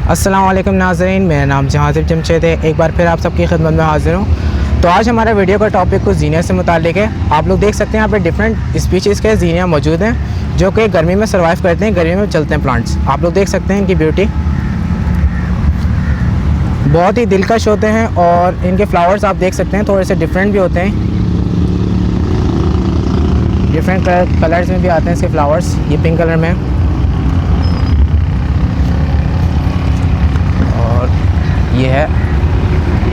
अस्सलाम वालेकुम नाज़रीन, मेरा नाम जहाज़िब जमशेद है। एक बार फिर आप सबकी खिदमत में हाज़िर हूँ। तो आज हमारा वीडियो का टॉपिक कुछ ज़ीनिया से मुताल्लिक़ है। आप लोग देख सकते हैं यहाँ पे डिफरेंट स्पीशीज़ के ज़ीनिया मौजूद हैं जो कि गर्मी में सर्वाइव करते हैं, गर्मी में चलते हैं प्लांट्स। आप लोग देख सकते हैं इनकी ब्यूटी, बहुत ही दिलकश होते हैं और इनके फ्लावर्स आप देख सकते हैं थोड़े से डिफरेंट भी होते हैं, डिफरेंट कलर्स में भी आते हैं इसके फ्लावर्स। ये पिंक कलर में और ये है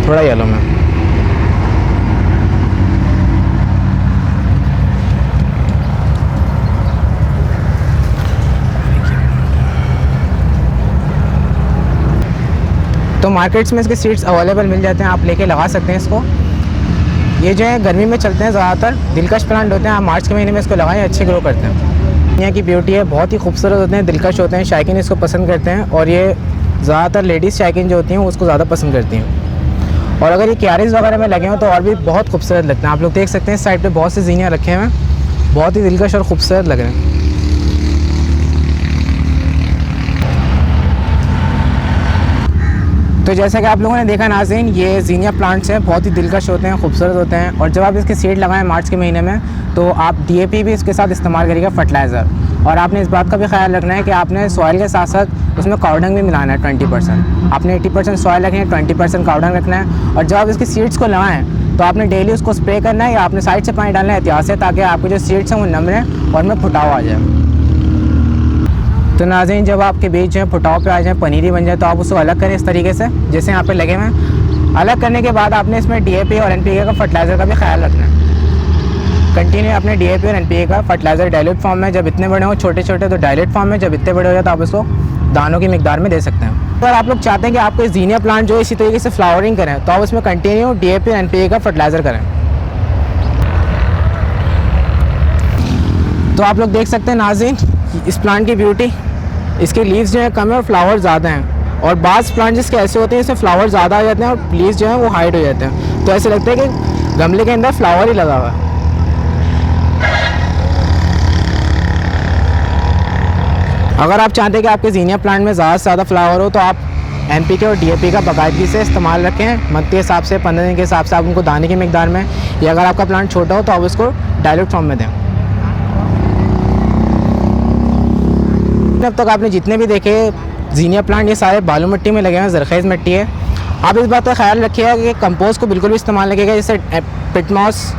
थोड़ा येलो में। तो मार्केट्स में इसके सीड्स अवेलेबल मिल जाते हैं, आप लेके लगा सकते हैं इसको। ये जो है गर्मी में चलते हैं, ज़्यादातर दिलकश प्लांट होते हैं। आप मार्च के महीने में इसको लगाएं, अच्छे ग्रो करते हैं। यहाँ की ब्यूटी है, बहुत ही खूबसूरत होते हैं, दिलकश होते हैं, शायकीन इसको पसंद करते हैं और ये ज़्यादातर लेडीज़ शायकीन जो होती हैं उसको ज़्यादा पसंद करती हैं। और अगर ये क्यारीज़ वगैरह में लगे हों तो और भी बहुत खूबसूरत लगते हैं। आप लोग देख सकते हैं इस साइड पे बहुत से ज़ीनिया रखे हुए हैं, बहुत ही दिलकश और ख़ूबसूरत लग रहे हैं। तो जैसा कि आप लोगों ने देखा नाज़रीन, ये ज़ीनिया प्लांट्स हैं, बहुत ही दिलकश होते हैं, खूबसूरत होते हैं। और जब आप इसके सीड लगाएं मार्च के महीने में तो आप DAP भी इसके साथ इस्तेमाल करिएगा, फर्टिलाइज़र। और आपने इस बात का भी ख्याल रखना है कि आपने सॉइल के साथ साथ उसमें काउडंग भी मिलाना है 20%। आपने 80% सॉइल रखनी है, 20% काउडंग रखना है। और जब आप इसके सीड्स को लगाएं तो आपने डेली उसको स्प्रे करना है या आपने साइड से पानी डालना है एहतियात से, ताकि आपके जो सीड्स हैं वो नम रहें और उनमें फुटाव आ जाए। तो नाज़रीन, जब आपके बीज जो है फुटाव पे आ जाए, पनीरी बन जाए, तो आप उसको अलग करें इस तरीके से जैसे यहाँ पे लगे हुए हैं। अलग करने के बाद आपने इसमें DAP और NPK का फर्टिलाइज़र का भी ख्याल रखना है। कंटिन्यू अपने DAP और NPK का फर्टिलाइज़र डाइल्यूट फॉर्म में, जब इतने बड़े हो छोटे छोटे तो डाइल्यूट फॉर्म में, जब इतने बड़े हो जाए तो आप इसको दानों की मिकदार में दे सकते हैं। तो अगर आप लोग चाहते हैं कि आपको ज़ीनिया प्लांट जो इसी तरीके से फ्लावरिंग करें तो आप उसमें कंटिन्यू DAP और NPK का फर्टिलाइज़र करें। तो आप लोग देख सकते हैं नाज़रीन इस प्लांट की ब्यूटी, इसके लीव्स जो है कम है और फ्लावर ज़्यादा हैं। और बाज़ प्लांट जिसके ऐसे होते हैं इसमें फ्लावर ज़्यादा आ जाते हैं और लीव्स जो है वो हाइड हो जाते हैं, तो ऐसे लगता है कि गमले के अंदर फ्लावर ही लगा हुआ है। अगर आप चाहते हैं कि आपके ज़ीनिया प्लांट में ज़्यादा से ज़्यादा फ्लावर हो तो आप NPK और DAP का बाकायदगी से इस्तेमाल रखें, मंथ के हिसाब से, 15 दिन के हिसाब से आप उनको दाने की मिकदार में, या अगर आपका प्लांट छोटा हो तो आप उसको डाइल्यूट फॉर्म में दें। अब तक आपने जितने भी देखे ज़ीनिया प्लांट ये सारे बालू मिट्टी में लगे हैं, ज़रख़ेज़ मिट्टी है। आप इस बात का ख्याल रखिएगा कि कंपोस्ट को बिल्कुल भी इस्तेमाल नहीं करिएगा, जैसे पिटमॉस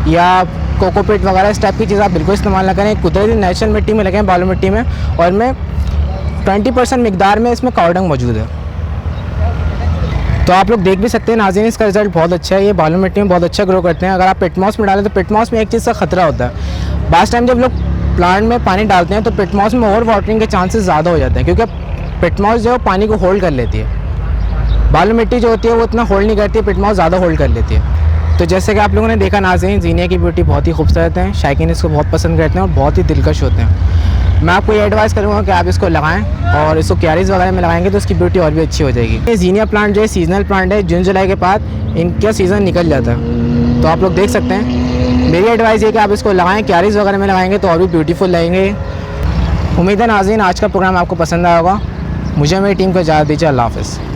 या कोकोपिट वगैरह इस टाइप की चीज़ आप बिल्कुल इस्तेमाल ना करें। कुदरती नेचुरल मिट्टी में लगे हैं, बालू मिट्टी में, और इनमें 20% मिकदार में इसमें काउडंग मौजूद है। तो आप लोग देख भी सकते हैं नाज़रीन, इसका रिज़ल्ट बहुत अच्छा है। ये बालू मिट्टी में बहुत अच्छा ग्रो करते हैं। अगर आप पिटमॉस में डालें तो पिटमॉस में एक चीज़ का ख़तरा होता है, बास टाइम जब लोग प्लांट में पानी डालते हैं तो पिटमॉस में ओवर वाटरिंग के चांसेस ज़्यादा हो जाते हैं, क्योंकि पिटमॉस जो है पानी को होल्ड कर लेती है। बालू मिट्टी जो होती है वो इतना होल्ड नहीं करती है, पिटमॉस ज़्यादा होल्ड कर लेती है। तो जैसे कि आप लोगों ने देखा नाज़रीन, ज़ीनिया की ब्यूटी बहुत ही खूबसूरत है, शायकीन इसको बहुत पसंद करते हैं और बहुत ही दिलकश होते हैं। मैं आपको ये एडवाइस करूँगा कि आप इसको लगाएं और इसको क्यारीज़ वगैरह में लगाएंगे तो इसकी ब्यूटी और भी अच्छी हो जाएगी। ये ज़ीनिया प्लांट जो है सीजनल प्लांट है, जून जुलाई के बाद इनका सीज़न निकल जाता है। तो आप लोग देख सकते हैं, मेरी एडवाइस है कि आप इसको लगाएं, क्यारीज़ वगैरह में लगाएंगे तो और भी ब्यूटीफुल लगेंगे। उम्मीद है नाज़रीन आज का प्रोग्राम आपको पसंद आया होगा। मुझे मेरी टीम को इजाज़त दीजिए। अल्लाह हाफ़िज़।